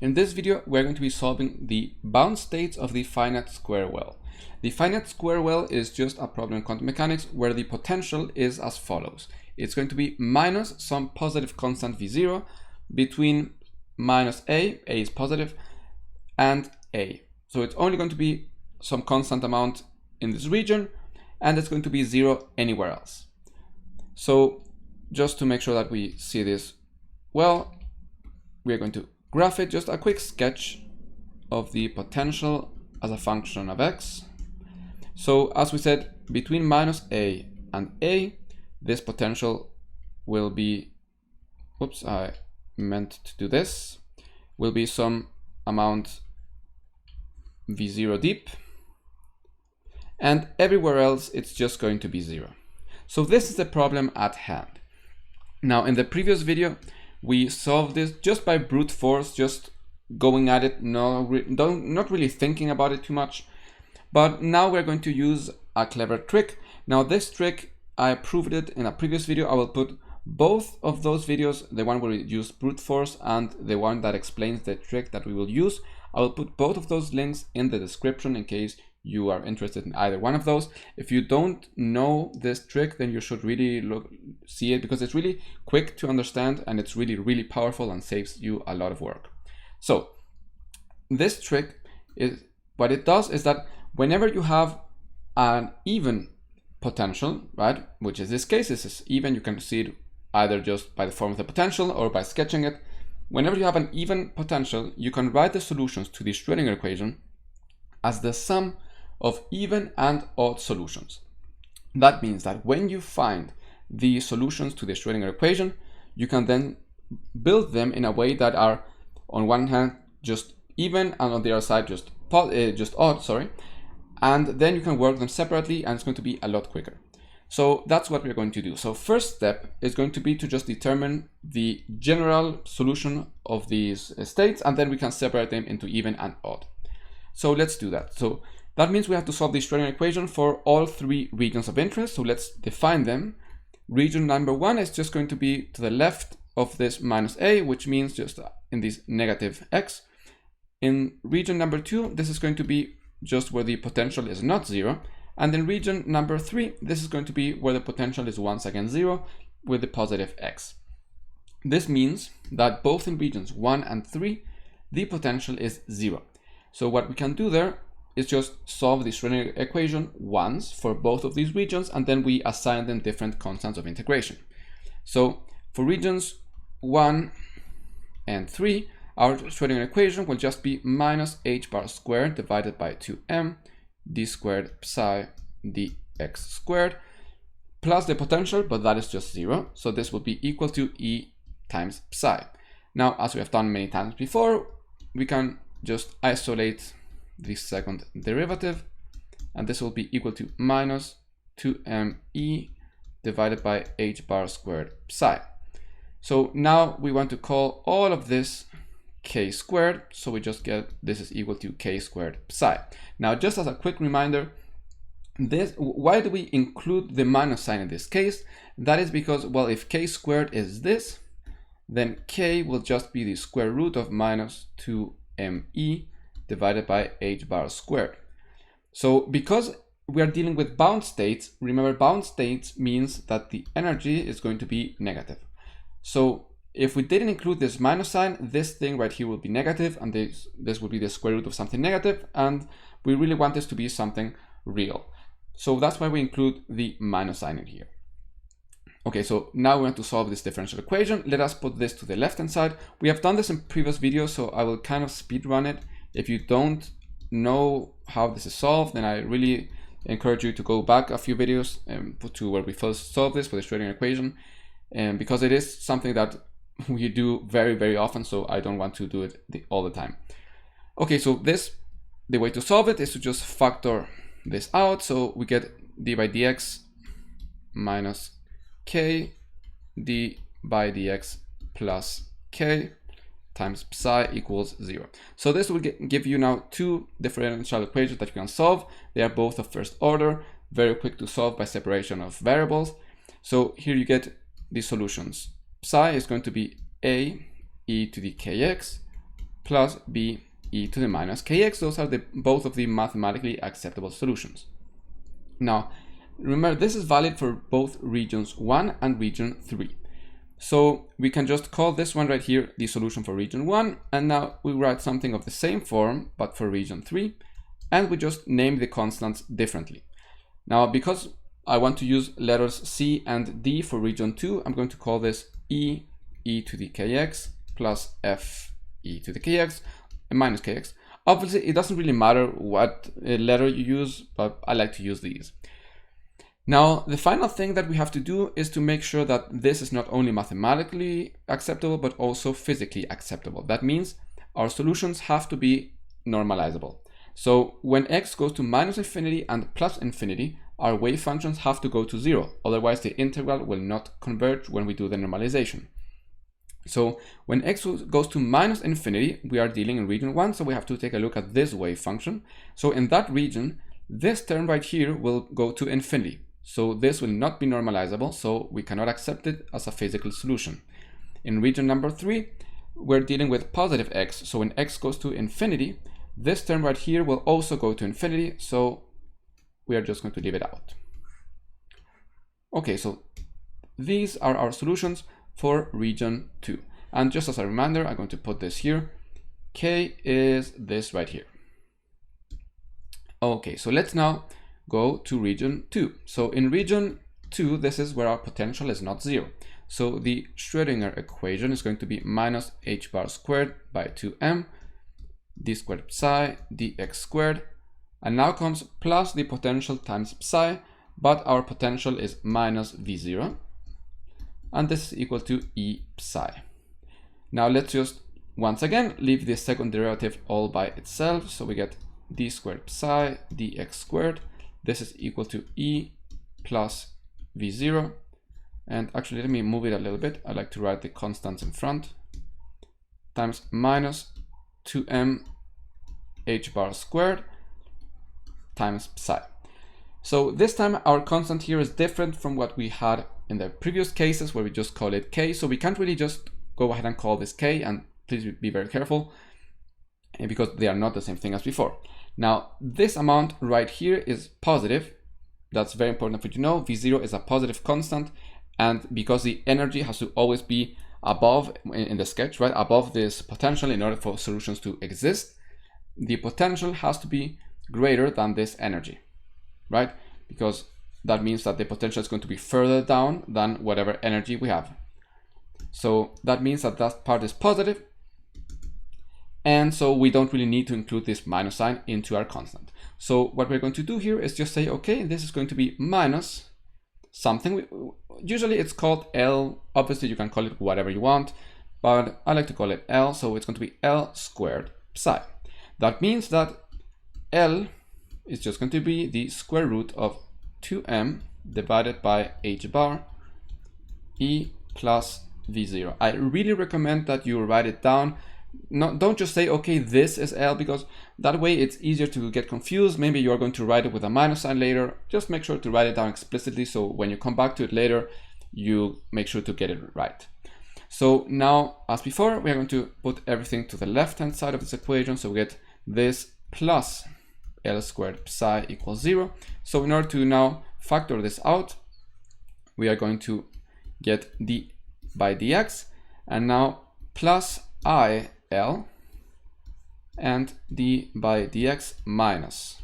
In this video, we're going to be solving the bound states of the finite square well. The finite square well is just a problem in quantum mechanics where the potential is as follows. It's going to be minus some positive constant V0 between minus A is positive, and A. So it's only going to be some constant amount in this region, and it's going to be 0 anywhere else. So just to make sure that we see this well, we're going to graph it, just a quick sketch of the potential as a function of x. So as we said, between minus A and A, this potential will be, oops, I meant to do this, will be some amount V0 deep, and everywhere else it's just going to be 0. So this is the problem at hand. Now in the previous video, we solved this just by brute force, just going at it, not really thinking about it too much. But now we're going to use a clever trick. Now this trick, I proved it in a previous video. I will put both of those videos, the one where we use brute force and the one that explains the trick that we will use. I will put both of those links in the description in case you are interested in either one of those. If you don't know this trick, then you should really see it, because it's really quick to understand and it's really powerful and saves you a lot of work. So this trick is, what it does is that whenever you have an even potential, right, which is this case, this is even, you can see it either just by the form of the potential or by sketching it. Whenever you have an even potential, you can write the solutions to the Schrödinger equation as the sum of even and odd solutions. That means that when you find the solutions to the Schrödinger equation, you can then build them in a way that are on one hand just even and on the other side just odd, sorry. And then you can work them separately and it's going to be a lot quicker. So that's what we're going to do. So first step is going to be to just determine the general solution of these states, and then we can separate them into even and odd. So let's do that. So that means we have to solve the Schrödinger equation for all three regions of interest. So let's define them. Region number 1 is just going to be to the left of this minus A, which means just in this negative x. In region number 2, this is going to be just where the potential is not 0. And in region number 3, this is going to be where the potential is once again 0 with the positive x. This means that both in regions 1 and 3, the potential is 0. So what we can do there is just solve the Schrödinger equation once for both of these regions, and then we assign them different constants of integration. So for regions 1 and 3, our Schrödinger equation will just be minus h bar squared divided by 2m d squared psi dx squared plus the potential, but that is just 0. So this will be equal to E times psi. Now, as we have done many times before, we can just isolate the second derivative, and this will be equal to minus 2me divided by h bar squared psi. So now we want to call all of this k squared, so we just get this is equal to k squared psi. Now, just as a quick reminder, why do we include the minus sign in this case? That is because, well, if k squared is this, then k will just be the square root of minus 2me divided by h bar squared. So because we are dealing with bound states, remember bound states means that the energy is going to be negative. So if we didn't include this minus sign, this thing right here will be negative, and this would be the square root of something negative, and we really want this to be something real. So that's why we include the minus sign in here. Okay, so now we want to solve this differential equation. Let us put this to the left-hand side. We have done this in previous videos, so I will kind of speed run it. If you don't know how this is solved, then I really encourage you to go back a few videos to where we first solved this for the Schrödinger equation, because it is something that we do very often, so I don't want to do it all the time. Okay, so the way to solve it is to just factor this out. So we get d by dx minus k d by dx plus k times psi equals 0. So this will give you now two differential equations that you can solve. They are both of first order, very quick to solve by separation of variables. So here you get the solutions. Psi is going to be a e to the kx plus b e to the minus kx. Those are both of the mathematically acceptable solutions. Now, remember, this is valid for both regions 1 and region 3. So we can just call this one right here the solution for region 1, and now we write something of the same form but for region 3, and we just name the constants differently. Now, because I want to use letters C and D for region 2, I'm going to call this e to the kx plus f e to the kx minus kx. Obviously, it doesn't really matter what letter you use, but I like to use these. Now, the final thing that we have to do is to make sure that this is not only mathematically acceptable, but also physically acceptable. That means our solutions have to be normalizable. So when x goes to minus infinity and plus infinity, our wave functions have to go to 0. Otherwise, the integral will not converge when we do the normalization. So when x goes to minus infinity, we are dealing in region 1, so we have to take a look at this wave function. So in that region, this term right here will go to infinity. So this will not be normalizable, so we cannot accept it as a physical solution. In region number 3, we're dealing with positive x, so when x goes to infinity, this term right here will also go to infinity, so we are just going to leave it out. Okay, so these are our solutions for region 2. And just as a reminder, I'm going to put this here. K is this right here. Okay, so let's now go to region 2. So in region 2, this is where our potential is not 0. So the Schrödinger equation is going to be minus h bar squared by 2m d squared psi dx squared. And now comes plus the potential times psi, but our potential is minus v0. And this is equal to e psi. Now let's just once again leave the second derivative all by itself. So we get d squared psi dx squared. This is equal to e plus v0. And actually, let me move it a little bit. I like to write the constants in front. Times minus 2m h bar squared times psi. So this time our constant here is different from what we had in the previous cases where we just call it k. So we can't really just go ahead and call this k, and please be very careful because they are not the same thing as before. Now, this amount right here is positive. That's very important for you to know. V0 is a positive constant, and because the energy has to always be above in the sketch, right, above this potential in order for solutions to exist, the potential has to be greater than this energy, right? Because that means that the potential is going to be further down than whatever energy we have. So that means that that part is positive, and so we don't really need to include this minus sign into our constant. So what we're going to do here is just say, okay, this is going to be minus something. Usually it's called L. Obviously you can call it whatever you want, but I like to call it L. So it's going to be L squared psi. That means that L is just going to be the square root of 2m divided by h bar e plus v0. I really recommend that you write it down. Don't just say, okay, this is L, because that way it's easier to get confused. Maybe you're going to write it with a minus sign later. Just make sure to write it down explicitly, so when you come back to it later, you make sure to get it right. So now, as before, we're going to put everything to the left-hand side of this equation. So we get this plus L squared psi equals 0. So in order to now factor this out, we are going to get d by dx, and now plus IL and d by dx minus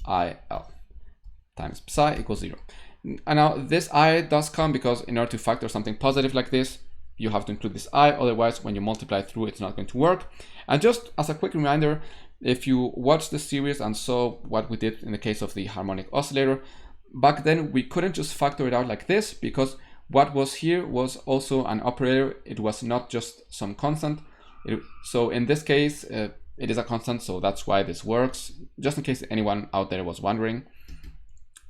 IL times psi equals 0. And now this I does come because in order to factor something positive like this, you have to include this I, otherwise when you multiply through, it's not going to work. And just as a quick reminder, if you watched the series and saw what we did in the case of the harmonic oscillator, back then we couldn't just factor it out like this, because what was here was also an operator. It was not just some constant. So in this case, it is a constant, so that's why this works. Just in case anyone out there was wondering,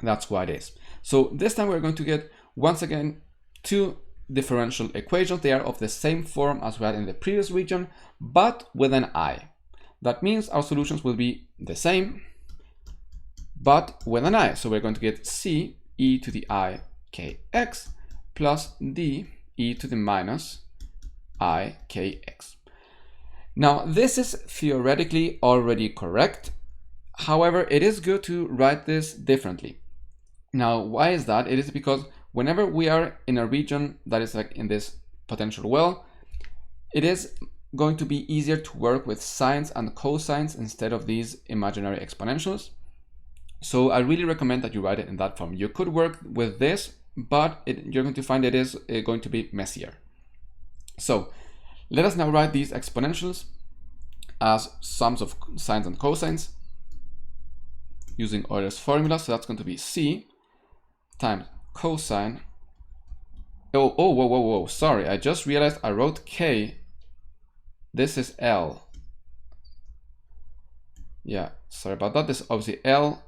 that's why it is. So this time we're going to get, once again, two differential equations. They are of the same form as we had in the previous region, but with an I. That means our solutions will be the same, but with an I. So we're going to get C e to the I kx plus d e to the minus I kx. Now, this is theoretically already correct. However, it is good to write this differently. Now, why is that? It is because whenever we are in a region that is like in this potential well, it is going to be easier to work with sines and cosines instead of these imaginary exponentials. So I really recommend that you write it in that form. You could work with this, but you're going to find it is going to be messier. So let us now write these exponentials as sums of sines and cosines using Euler's formula. So that's going to be c times cosine. Whoa, sorry, I just realized I wrote k. This is L. Yeah, sorry about that. This is obviously L.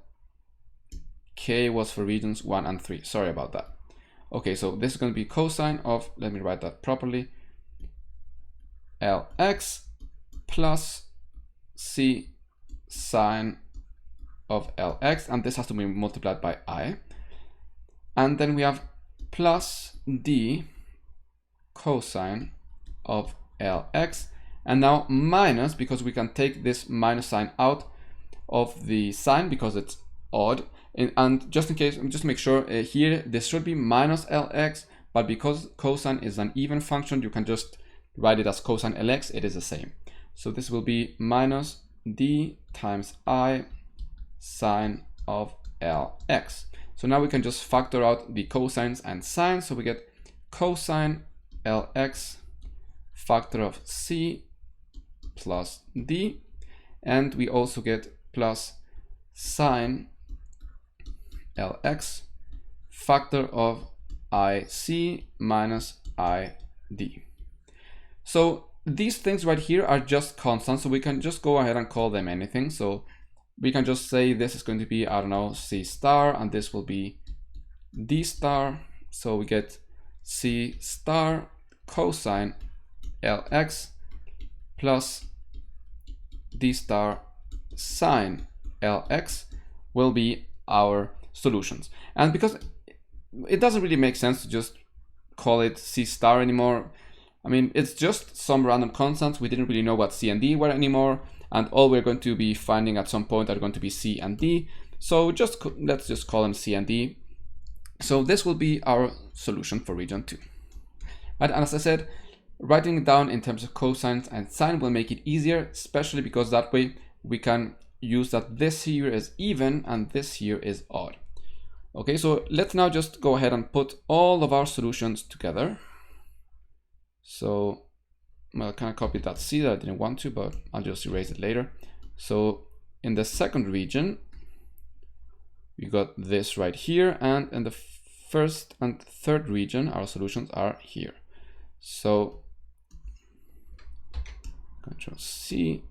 K was for regions 1 and 3. Sorry about that. Okay, so this is going to be cosine of, let me write that properly, Lx plus c sine of Lx, and this has to be multiplied by I. And then we have plus d cosine of Lx, and now minus, because we can take this minus sign out of the sign because it's odd. And just in case, just to make sure, here this should be minus Lx, but because cosine is an even function, you can just write it as cosine Lx, it is the same. So this will be minus d times I sine of Lx. So now we can just factor out the cosines and sines, so we get cosine Lx factor of c plus d, and we also get plus sine Lx factor of ic minus id. So these things right here are just constants, so we can just go ahead and call them anything. So we can just say this is going to be, I don't know, c star, and this will be d star. So we get c star cosine Lx plus d star sine Lx will be our solutions. And because it doesn't really make sense to just call it c star anymore, I mean, it's just some random constants. We didn't really know what c and d were anymore, and all we're going to be finding at some point are going to be c and d. So let's just call them c and d. So this will be our solution for region 2. And as I said, writing it down in terms of cosines and sine will make it easier, especially because that way we can use that this here is even and this here is odd. Okay, so let's now just go ahead and put all of our solutions together. So I kind of copied that c that I didn't want to, but I'll just erase it later. So in the second region, we got this right here, and in the first and third region, our solutions are here. So Control C.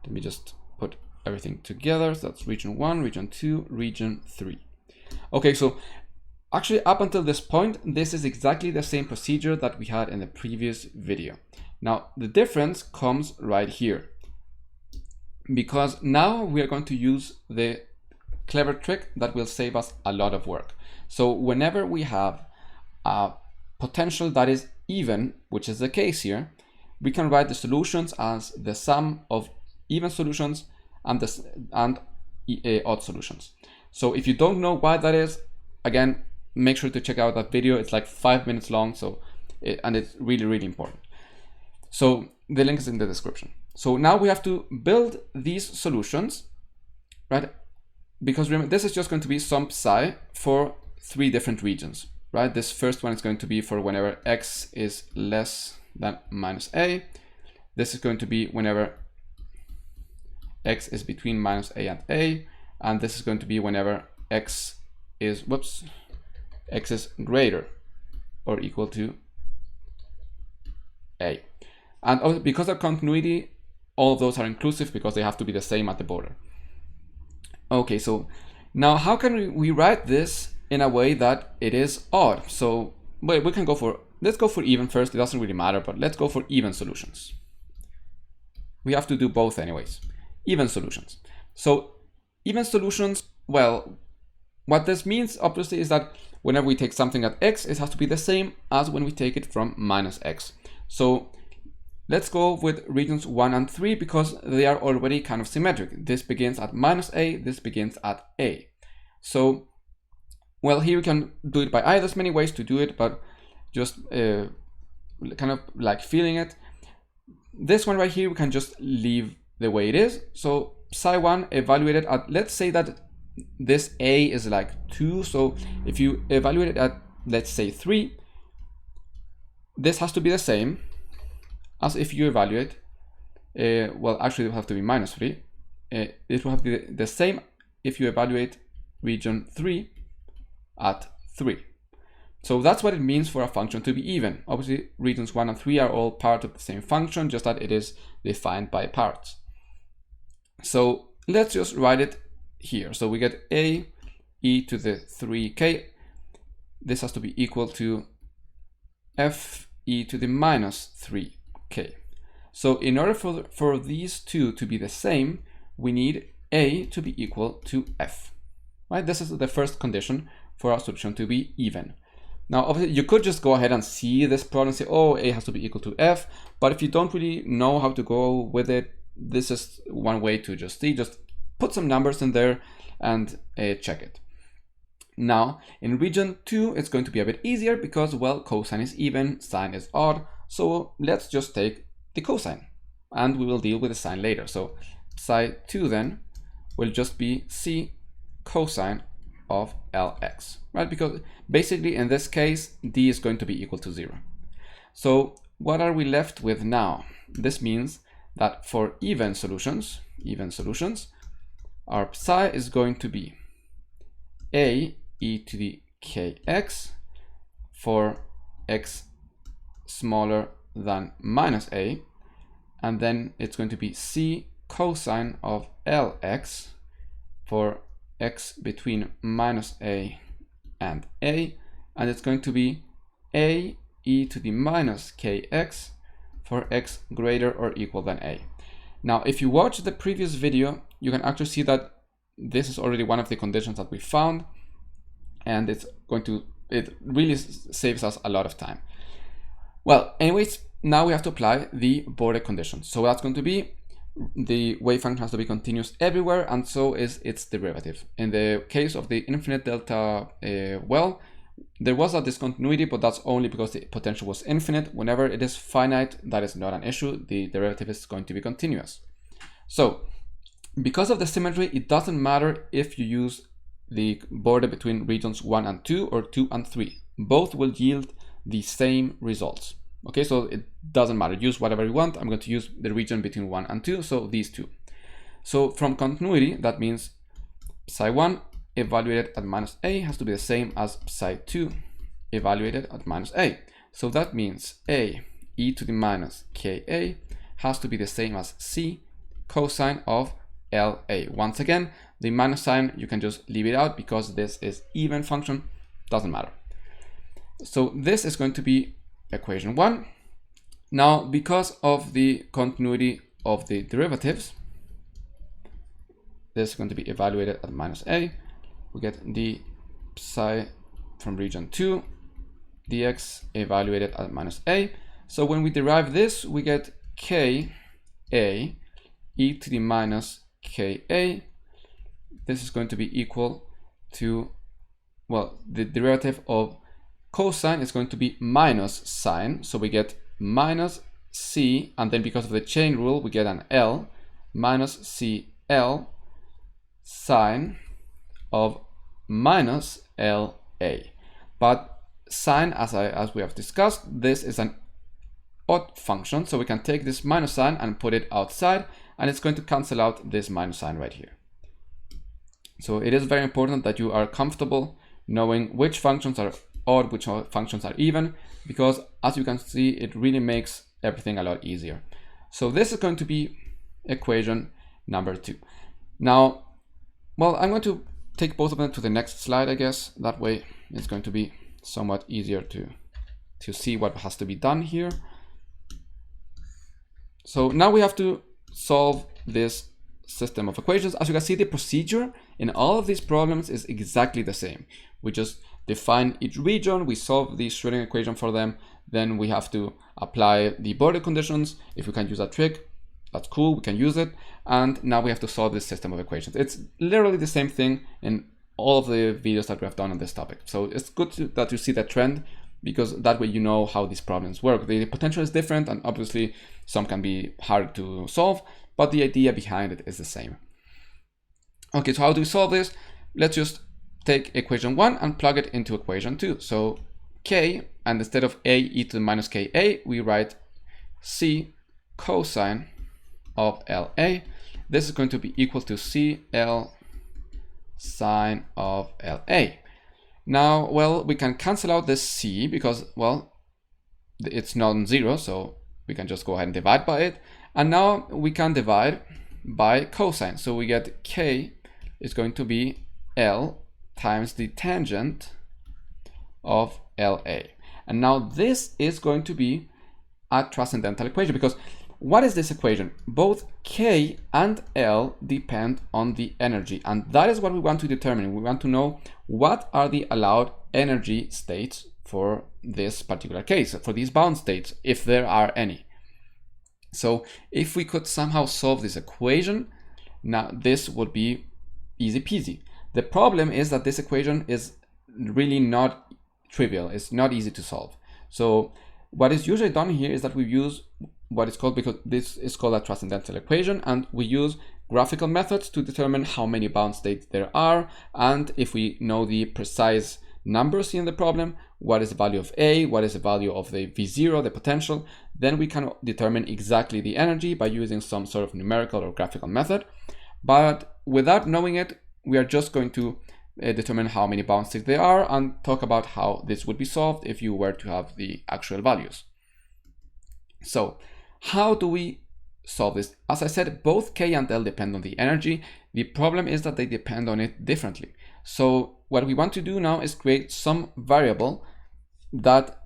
Let me just put everything together. So that's region 1, region 2, region 3. Okay, so actually up until this point, this is exactly the same procedure that we had in the previous video. Now the difference comes right here, because now we are going to use the clever trick that will save us a lot of work. So whenever we have a potential that is even, which is the case here, we can write the solutions as the sum of even solutions and odd solutions. So if you don't know why that is, again, make sure to check out that video. It's like 5 minutes long, and it's really, really important. So the link is in the description. So now we have to build these solutions, right? Because remember, this is just going to be some psi for 3 different regions, right? This first one is going to be for whenever x is less than minus a. This is going to be whenever x is between minus a and a. And this is going to be whenever x is, x is greater or equal to a. And because of continuity, all of those are inclusive because they have to be the same at the border. Okay, so now how can we write this in a way that it is odd? So we can go for, let's go for even first. It doesn't really matter, but let's go for even solutions. We have to do both anyways. Even solutions. So even solutions, well, what this means obviously is that whenever we take something at x, it has to be the same as when we take it from minus x. So let's go with regions 1 and 3 because they are already kind of symmetric. This begins at -a, this begins at a. So, well, here you can do it by either. There's many ways to do it, but just kind of like feeling it. This one right here, we can just leave the way it is. So psi1 evaluated at, let's say that this a is like 2. So if you evaluate it at, let's say 3, this has to be the same as if you evaluate, well, actually it will have to be -3. It will have to be the same if you evaluate region 3 at 3. So that's what it means for a function to be even. Obviously, regions 1 and 3 are all part of the same function, just that it is defined by parts. So let's just write it here. So we get a e to the 3k. This has to be equal to f e to the -3k. So in order for these two to be the same, we need a to be equal to f. Right? This is the first condition for our solution to be even. Now, obviously, you could just go ahead and see this problem and say, oh, a has to be equal to f. But if you don't really know how to go with it, this is one way to just see. Just put some numbers in there and check it. Now, in region 2, it's going to be a bit easier because, well, cosine is even, sine is odd. So let's just take the cosine, and we will deal with the sine later. So psi2 then will just be c cosine of Lx, right? Because basically in this case, d is going to be equal to 0. So what are we left with now? This means that for even solutions, our psi is going to be a e to the kx for x smaller than -a, and then it's going to be c cosine of Lx for x between -a and a, and it's going to be a e to the -kx for x greater or equal than a. Now, if you watch the previous video, you can actually see that this is already one of the conditions that we found, and it really saves us a lot of time. Well, anyways, now we have to apply the border conditions. So that's going to be the wave function has to be continuous everywhere, and so is its derivative. In the case of the infinite delta well, there was a discontinuity, but that's only because the potential was infinite. Whenever it is finite, that is not an issue. The derivative is going to be continuous. So because of the symmetry, it doesn't matter if you use the border between regions 1 and 2 or 2 and 3. Both will yield the same results. Okay, so it doesn't matter. Use whatever you want. I'm going to use the region between 1 and 2, so these two. So from continuity, that means psi1 evaluated at -a has to be the same as psi2 evaluated at -a. So that means a e to the -ka has to be the same as c cosine of La. Once again, the minus sign, you can just leave it out because this is even function, doesn't matter. So this is going to be equation 1. Now, because of the continuity of the derivatives, this is going to be evaluated at -a. We get the psi from region 2, dx evaluated at -a. So when we derive this, we get ka e to the -ka. This is going to be equal to, well, the derivative of cosine is going to be minus sine. So we get minus c, and then because of the chain rule, we get an L minus CL sine of minus LA. But sine, as we have discussed, this is an odd function, so we can take this minus sign and put it outside, and it's going to cancel out this minus sign right here. So it is very important that you are comfortable knowing which functions are odd, which functions are even, because as you can see, it really makes everything a lot easier. So this is going to be equation number 2. Now, well, I'm going to take both of them to the next slide, I guess. That way it's going to be somewhat easier to see what has to be done here. So now we have to solve this system of equations. As you can see, the procedure in all of these problems is exactly the same. We just define each region, we solve the Schrödinger equation for them, then we have to apply the boundary conditions. If we can use that trick, that's cool, we can use it. And now we have to solve this system of equations. It's literally the same thing in all of the videos that we have done on this topic. So it's good that you see that trend, because that way you know how these problems work. The potential is different, and obviously some can be hard to solve, but the idea behind it is the same. Okay, so how do we solve this? Let's just take equation 1 and plug it into equation 2. So k, and instead of a e to the minus ka, we write c cosine of LA. This is going to be equal to CL sine of LA. Now, well, we can cancel out this c because, well, it's non-zero, so we can just go ahead and divide by it. And now we can divide by cosine. So we get k is going to be L times the tangent of LA. And now this is going to be a transcendental equation, because what is this equation? Both k and L depend on the energy, and that is what we want to determine. We want to know what are the allowed energy states for this particular case, for these bound states, if there are any. So if we could somehow solve this equation, now this would be easy peasy. The problem is that this equation is really not trivial. It's not easy to solve. So what is usually done here is that we use what is called, because this is called a transcendental equation, and we use graphical methods to determine how many bound states there are. And if we know the precise numbers in the problem, what is the value of A, what is the value of the V0, the potential, then we can determine exactly the energy by using some sort of numerical or graphical method. But without knowing it, we are just going to determine how many bound states there are and talk about how this would be solved if you were to have the actual values. So how do we solve this? As I said, both K and L depend on the energy. The problem is that they depend on it differently. So what we want to do now is create some variable that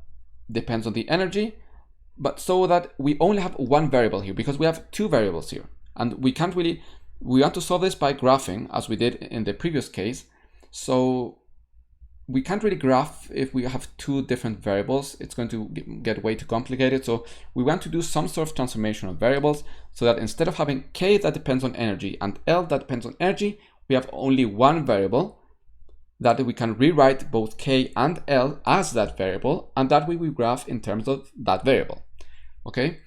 depends on the energy, but so that we only have one variable here, because we have two variables here. And we can't really, we want to solve this by graphing as we did in the previous case. So we can't really graph if we have two different variables. It's going to get way too complicated. So we want to do some sort of transformation of variables so that instead of having K that depends on energy and L that depends on energy, we have only one variable that we can rewrite both K and L as that variable, and that way we graph in terms of that variable. Okay.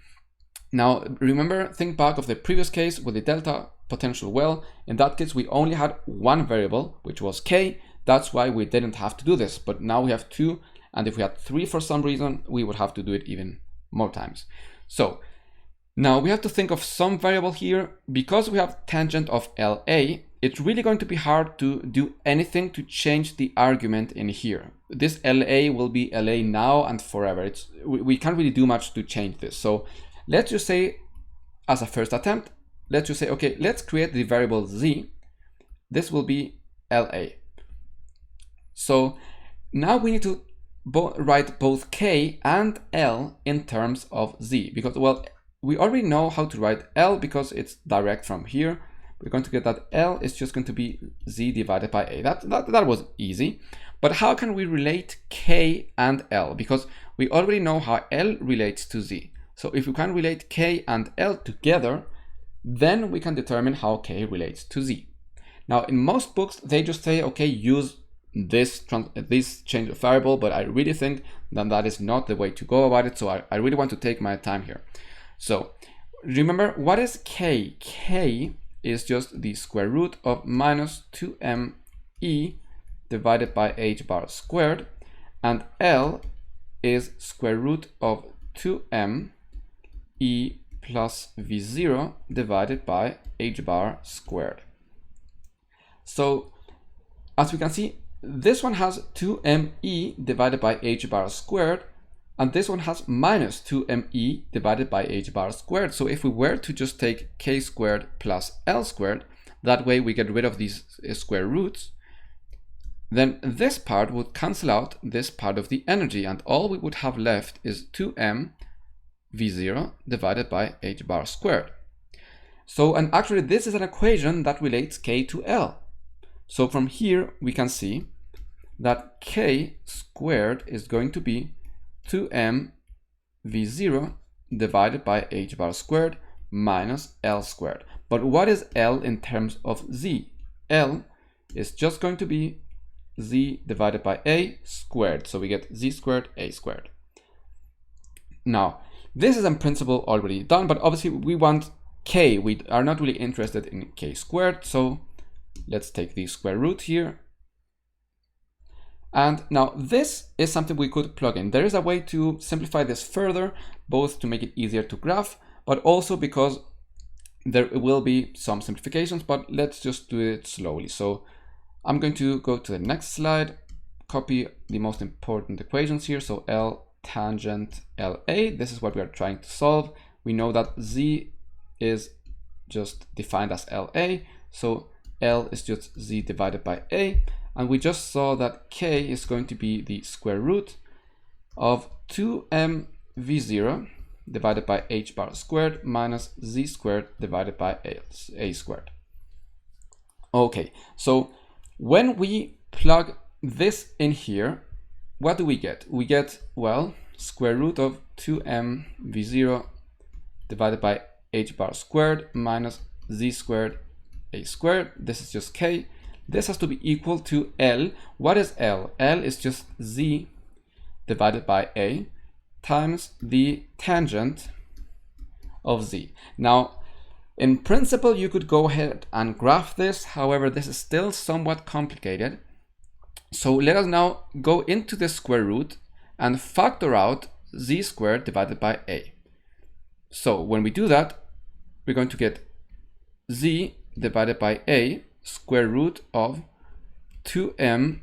Now remember, think back of the previous case with the delta potential well. In that case, we only had one variable, which was K. That's why we didn't have to do this, but now we have two, and if we had three for some reason, we would have to do it even more times. So now we have to think of some variable here. Because we have tangent of LA, it's really going to be hard to do anything to change the argument in here. This LA will be LA now and forever. We can't really do much to change this. So let's just say, as a first attempt, let's just say, okay, let's create the variable Z. This will be LA. So now we need to write both K and L in terms of Z, because, well, we already know how to write L because it's direct from here. We're going to get that L is just going to be Z divided by A. That was easy. But how can we relate K and L? Because we already know how L relates to Z. So if we can relate K and L together, then we can determine how K relates to Z. Now, in most books, they just say, okay, use this change of variable, but I really think that is not the way to go about it. So I really want to take my time here. So remember, what is K? K is just the square root of minus 2me divided by h bar squared, and L is square root of 2m e plus v0 divided by h bar squared. So as we can see, this one has 2me divided by h bar squared, and this one has minus 2me divided by h bar squared. So if we were to just take k squared plus l squared, that way we get rid of these square roots, then this part would cancel out this part of the energy, and all we would have left is 2m v0 divided by h bar squared. So, and actually this is an equation that relates K to L. So from here we can see that K squared is going to be 2m v0 divided by h bar squared minus L squared. But what is L in terms of z? L is just going to be z divided by a squared. So we get z squared, a squared. Now, this is in principle already done, but obviously we want k. We are not really interested in k squared. So let's take the square root here. And now this is something we could plug in. There is a way to simplify this further, both to make it easier to graph, but also because there will be some simplifications, but let's just do it slowly. So I'm going to go to the next slide, copy the most important equations here. So L tangent LA, this is what we are trying to solve. We know that Z is just defined as LA. So L is just Z divided by A. And we just saw that K is going to be the square root of 2mv0 divided by h bar squared minus z squared divided by a squared. Okay, so when we plug this in here, what do we get? We get, well, square root of 2mv0 divided by h bar squared minus z squared a squared. This is just k. This has to be equal to L. What is L? L is just z divided by a times the tangent of z. Now, in principle, you could go ahead and graph this. However, this is still somewhat complicated. So let us now go into the square root and factor out z squared divided by a. So when we do that, we're going to get z divided by a square root of 2m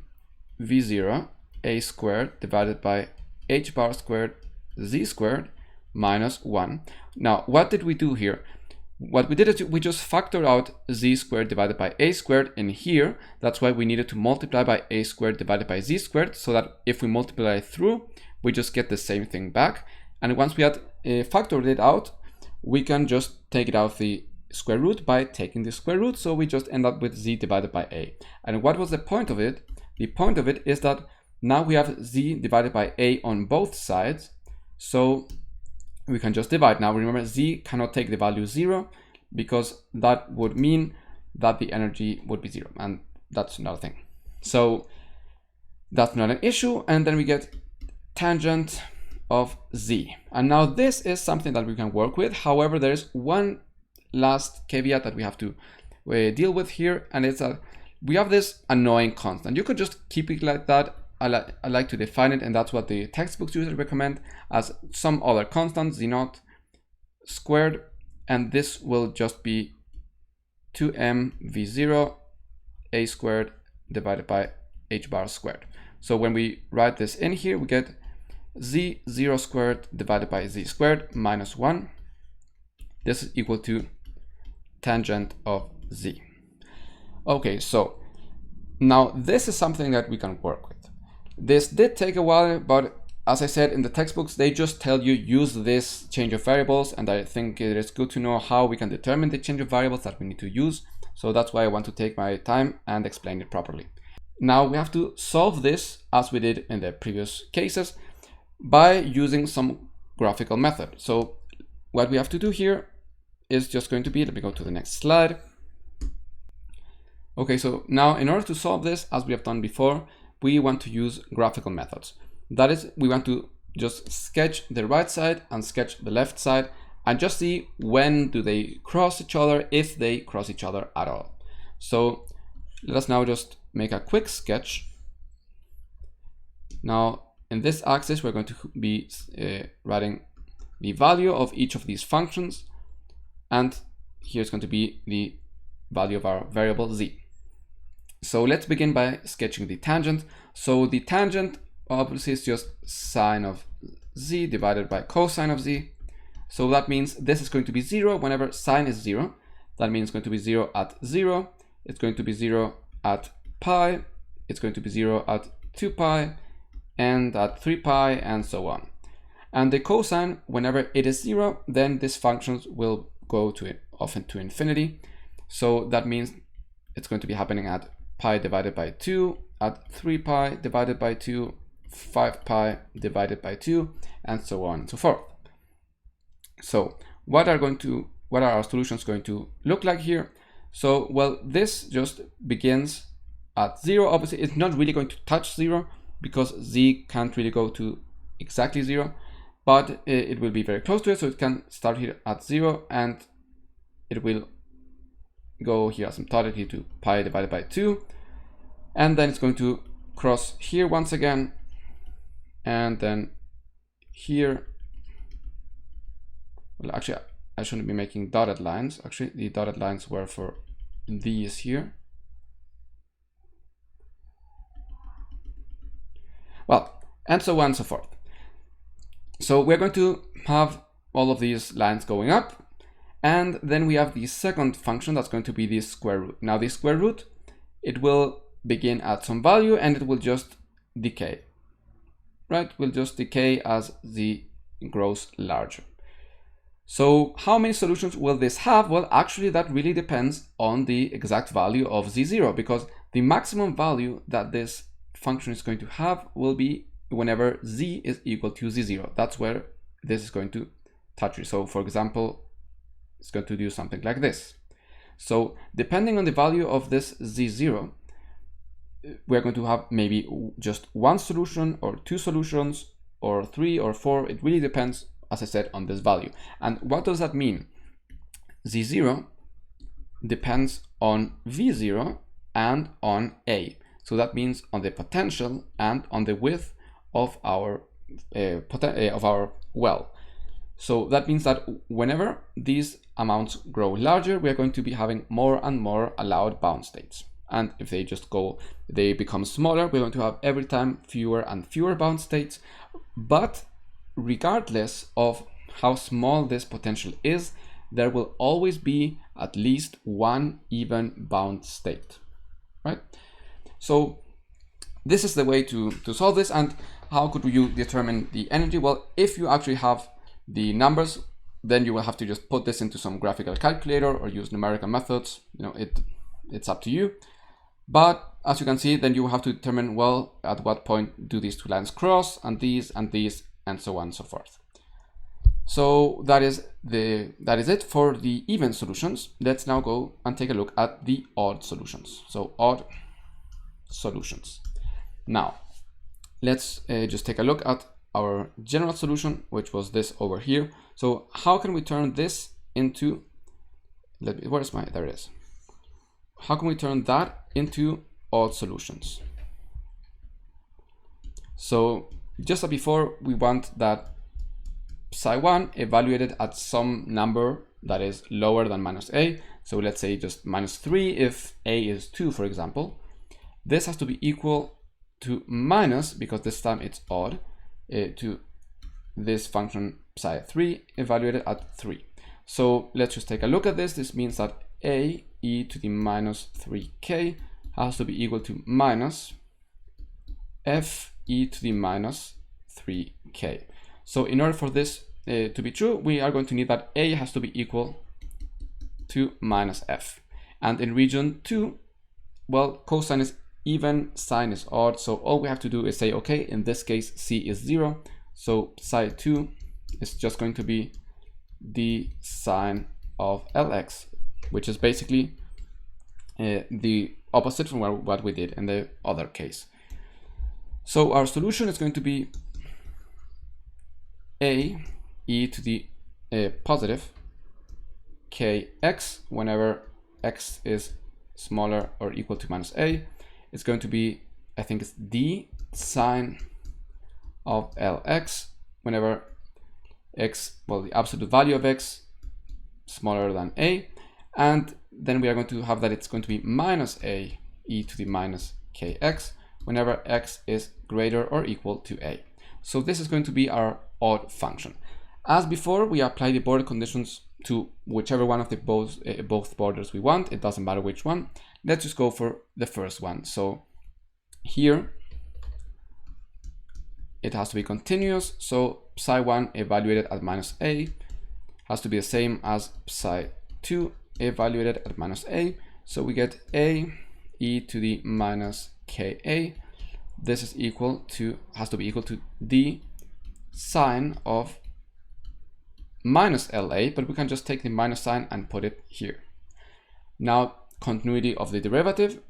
v0 a squared divided by h bar squared z squared minus 1. Now, what did we do here? What we did is we just factored out z squared divided by a squared in here. That's why we needed to multiply by a squared divided by z squared, so that if we multiply through, we just get the same thing back. And once we had factored it out, we can just take it out the square root by taking the square root. So we just end up with z divided by a. And what was the point of it? The point of it is that now we have z divided by a on both sides. So we can just divide. Now remember, z cannot take the value 0 because that would mean that the energy would be 0, and that's another thing. So that's not an issue. And then we get tangent of z. And now this is something that we can work with. However, there is one last caveat that we have to deal with here, and it's that we have this annoying constant. You could just keep it like that. I like to define it, and that's what the textbooks usually recommend as some other constant, z0 squared, and this will just be 2m v0 a squared divided by h bar squared. So when we write this in here, we get z0 squared divided by z squared minus 1. This is equal to tangent of z. Okay, so now this is something that we can work with. This did take a while, but as I said in the textbooks, they just tell you use this change of variables, and I think it is good to know how we can determine the change of variables that we need to use. So that's why I want to take my time and explain it properly. Now we have to solve this as we did in the previous cases by using some graphical method. So what we have to do here is just going to be, let me go to the next slide. Okay, so now in order to solve this, as we have done before, we want to use graphical methods. That is, we want to just sketch the right side and sketch the left side and just see when do they cross each other, if they cross each other at all. So let us now just make a quick sketch. Now in this axis, we're going to be writing the value of each of these functions, and here's going to be the value of our variable z. So let's begin by sketching the tangent. So the tangent obviously is just sine of z divided by cosine of z. So that means this is going to be 0 whenever sine is 0. That means it's going to be 0 at 0. It's going to be 0 at pi. It's going to be 0 at 2 pi and at 3 pi and so on. And the cosine, whenever it is 0, then these functions will go to often to infinity. So that means it's going to be happening at pi divided by 2, at 3 pi divided by 2, 5 pi divided by 2, and so on and so forth. So what are our solutions going to look like here? So, well, this just begins at 0. Obviously, it's not really going to touch 0 because z can't really go to exactly 0, but it will be very close to it. So it can start here at 0, and it will go here asymptotically to pi divided by 2. And then it's going to cross here once again, and then here. Well, actually, I shouldn't be making dotted lines. Actually, the dotted lines were for these here. Well, and so on and so forth. So we're going to have all of these lines going up, and then we have the second function that's going to be the square root. Now, the square root, it will begin at some value and it will just decay, right? Will just decay as z grows larger. So how many solutions will this have? Well, actually, that really depends on the exact value of z0, because the maximum value that this function is going to have will be whenever z is equal to z0. That's where this is going to touch you. So for example, it's going to do something like this. So depending on the value of this z0, we're going to have maybe just one solution or two solutions or 3 or 4. It really depends, as I said, on this value. And what does that mean? z0 depends on v0 and on a. So that means on the potential and on the width of our well. So that means that whenever these amounts grow larger, we are going to be having more and more allowed bound states. And if they become smaller, we're going to have every time fewer and fewer bound states. But regardless of how small this potential is, there will always be at least one even bound state, right? So this is the way to solve this. And how could you determine the energy? Well, if you actually have the numbers, then you will have to just put this into some graphical calculator or use numerical methods. It's up to you. But as you can see, then you have to determine, well, at what point do these two lines cross, and these, and so on and so forth. So that is it for the even solutions. Let's now go and take a look at the odd solutions. So odd solutions. Now, let's just take a look at our general solution, which was this over here. So how can we turn this into, there it is. How can we turn that into odd solutions? So just like before, we want that psi1 evaluated at some number that is lower than minus a. So let's say just minus 3 if a is 2, for example. This has to be equal to minus, because this time it's odd, to this function psi3 evaluated at 3. So let's just take a look at this. This means that a e to the minus 3k has to be equal to minus f e to the minus 3k. So in order for this to be true, we are going to need that a has to be equal to minus f. And in region 2, well, cosine is even, sine is odd. So all we have to do is say, okay, in this case, c is 0. So psi2 is just going to be the sine of Lx, which is basically the opposite from what we did in the other case. So our solution is going to be a e to the positive kx whenever x is smaller or equal to minus a. It's going to be, I think it's d sine of Lx whenever x, well, the absolute value of x smaller than a. And then we are going to have that it's going to be minus a e to the minus kx whenever x is greater or equal to a. So this is going to be our odd function. As before, we apply the border conditions to whichever one of the both borders we want. It doesn't matter which one. Let's just go for the first one. So here it has to be continuous. So psi1 evaluated at minus a has to be the same as psi2 evaluated at minus a. So we get a e to the minus ka. This is equal to, has to be equal to d sine of minus LA, but we can just take the minus sign and put it here. Now, continuity of the derivative,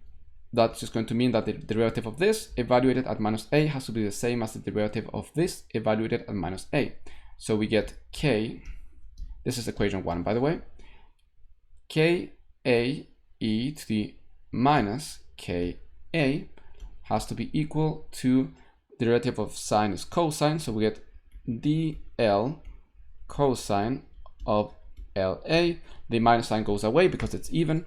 that's just going to mean that the derivative of this evaluated at minus a has to be the same as the derivative of this evaluated at minus a. So we get k, this is equation 1 by the way, k a e to the minus k a has to be equal to the derivative of sine is cosine, so we get dl cosine of LA. The minus sign goes away because it's even.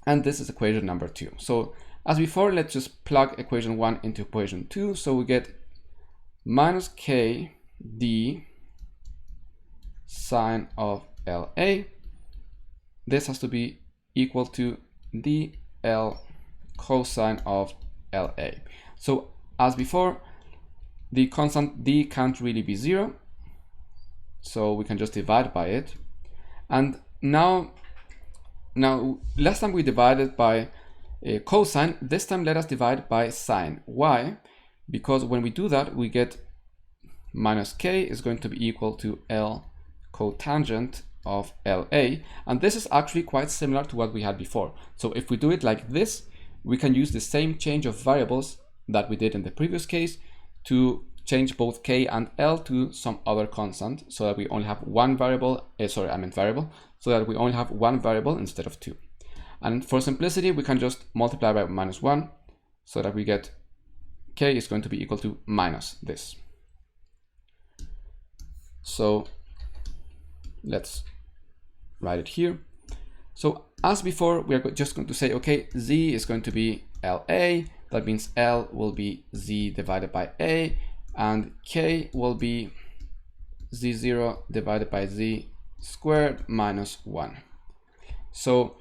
And this is equation number 2. So as before, let's just plug equation 1 into equation 2. So we get minus k d sine of LA. This has to be equal to dl cosine of LA. So as before, the constant d can't really be 0. So we can just divide by it. And now last time we divided by cosine, this time let us divide by sine. Why? Because when we do that, we get minus k is going to be equal to L cotangent of LA. And this is actually quite similar to what we had before. So if we do it like this, we can use the same change of variables that we did in the previous case to change both k and L to some other constant, so that we only have one variable, so that we only have one variable instead of two. And for simplicity, we can just multiply by minus 1, so that we get k is going to be equal to minus this. So let's write it here. So as before, we are just going to say, okay, z is going to be LA, that means L will be z divided by a, and k will be z0 divided by z squared minus 1. So,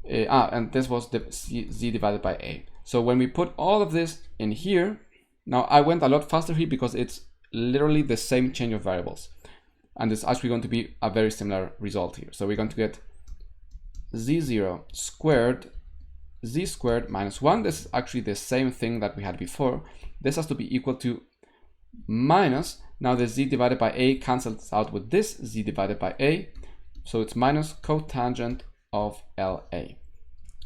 and this was the z divided by a. So when we put all of this in here, now I went a lot faster here because it's literally the same change of variables. And it's actually going to be a very similar result here. So we're going to get z0 squared, z squared minus 1. This is actually the same thing that we had before. This has to be equal to minus, now the z divided by a cancels out with this z divided by a, so it's minus cotangent of LA.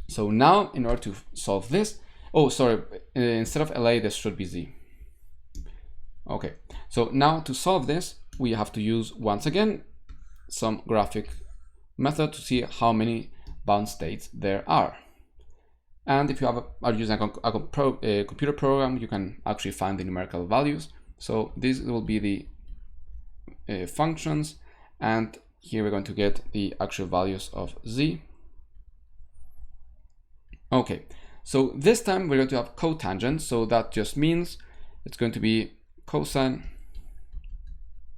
So now in order to solve this, instead of LA this should be z. Okay, so now to solve this we have to use once again some graphic method to see how many bound states there are. And if you are using a computer program, you can actually find the numerical values. So these will be the functions, and here we're going to get the actual values of z. Okay, so this time we're going to have cotangent, so that just means it's going to be cosine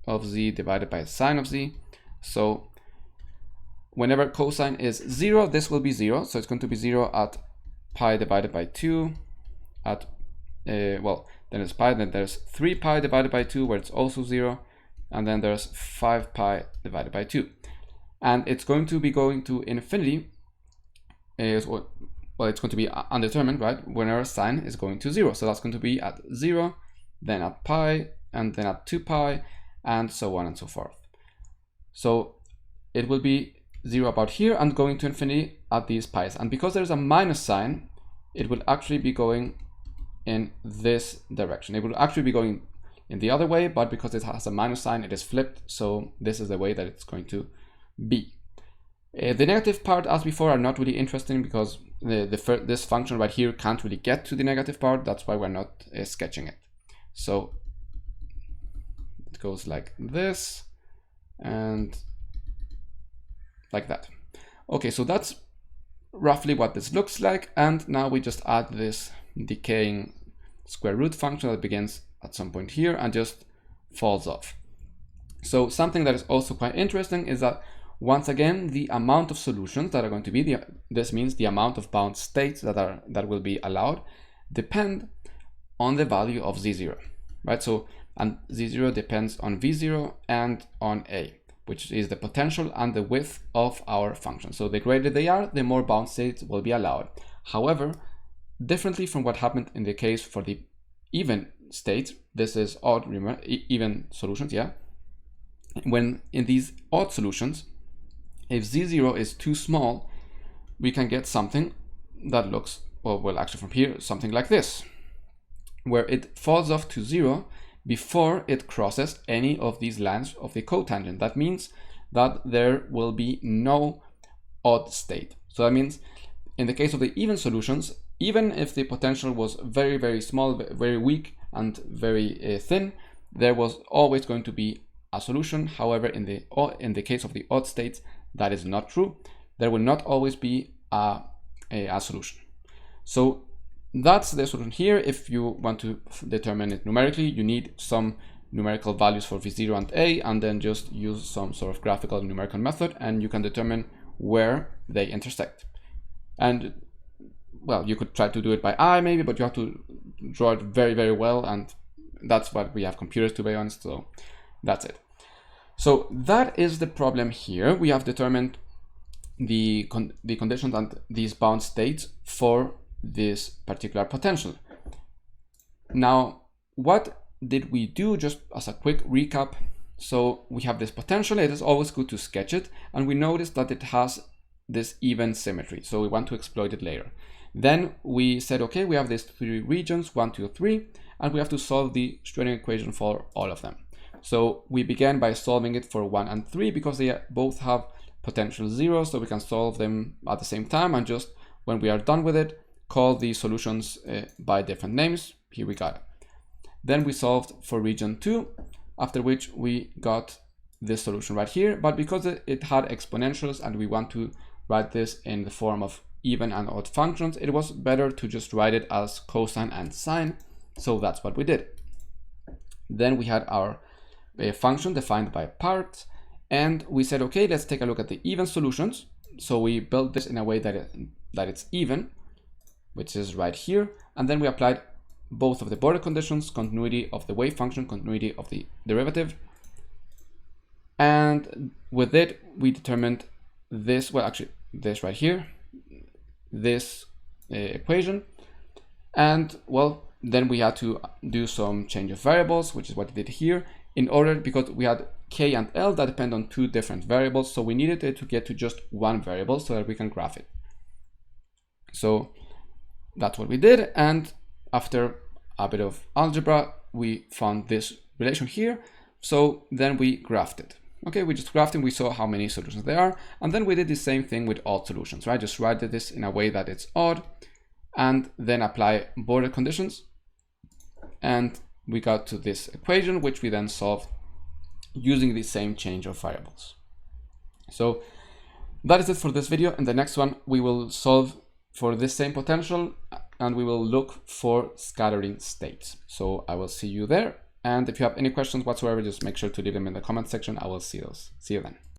of z divided by sine of z. So whenever cosine is 0, this will be 0, so it's going to be 0 at pi divided by 2 at then it's pi, then there's 3 pi divided by 2 where it's also 0, and then there's 5 pi divided by 2. And it's going to be going to infinity, it's going to be undetermined, right, whenever sine is going to 0. So that's going to be at 0, then at pi, and then at 2 pi, and so on and so forth. So it will be 0 about here and going to infinity at these pi's. And because there's a minus sign, it will actually be going in this direction. It will actually be going in the other way, but because it has a minus sign, it is flipped. So this is the way that it's going to be. The negative part, as before, are not really interesting because this function right here can't really get to the negative part. That's why we're not sketching it. So it goes like this and like that. Okay, so that's roughly what this looks like. And now we just add this decaying square root function that begins at some point here and just falls off. So something that is also quite interesting is that once again, the amount of solutions that are going to be, this means the amount of bound states that will be allowed, depend on the value of z0, right? So, and z0 depends on v0 and on a, which is the potential and the width of our function. So the greater they are, the more bound states will be allowed. However, differently from what happened in the case for the even states, this is odd, remember, even solutions, yeah. when in these odd solutions, if z0 is too small, we can get something that looks, well actually from here, something like this, where it falls off to 0 before it crosses any of these lines of the cotangent. That means that there will be no odd state. So that means in the case of the even solutions, even if the potential was very, very small, very weak, and very thin, there was always going to be a solution. However, in the case of the odd states, that is not true. There will not always be a solution. So that's the solution here. If you want to determine it numerically, you need some numerical values for v0 and a, and then just use some sort of graphical numerical method, and you can determine where they intersect. And well, you could try to do it by eye maybe, but you have to draw it very, very well, and that's what we have computers to be honest, so that's it. So that is the problem here. We have determined the conditions and these bound states for this particular potential. Now, what did we do, just as a quick recap? So we have this potential. It is always good to sketch it, and we notice that it has this even symmetry, so we want to exploit it later. Then we said, okay, we have these three regions, 1, 2, 3, and we have to solve the Schrödinger equation for all of them. So we began by solving it for 1 and 3 because they both have potential 0, so we can solve them at the same time, and just when we are done with it, call the solutions by different names. Here we got it. Then we solved for region 2, after which we got this solution right here, but because it had exponentials and we want to write this in the form of even and odd functions, it was better to just write it as cosine and sine, so that's what we did. Then we had our function defined by parts, and we said, okay, let's take a look at the even solutions. So we built this in a way that it's even, which is right here, and then we applied both of the border conditions, continuity of the wave function, continuity of the derivative, and with it we determined this, well actually this right here, this equation, and well then we had to do some change of variables, which is what we did here, in order, because we had k and l that depend on two different variables, so we needed it to get to just one variable so that we can graph it. So that's what we did, and after a bit of algebra we found this relation here, so then we graphed it. Okay, we just graphed it, we saw how many solutions there are, and then we did the same thing with odd solutions, right? Just write this in a way that it's odd, and then apply border conditions, and we got to this equation, which we then solved using the same change of variables. So that is it for this video. In the next one, we will solve for this same potential, and we will look for scattering states. So I will see you there. And if you have any questions whatsoever, just make sure to leave them in the comment section. I will see those. See you then.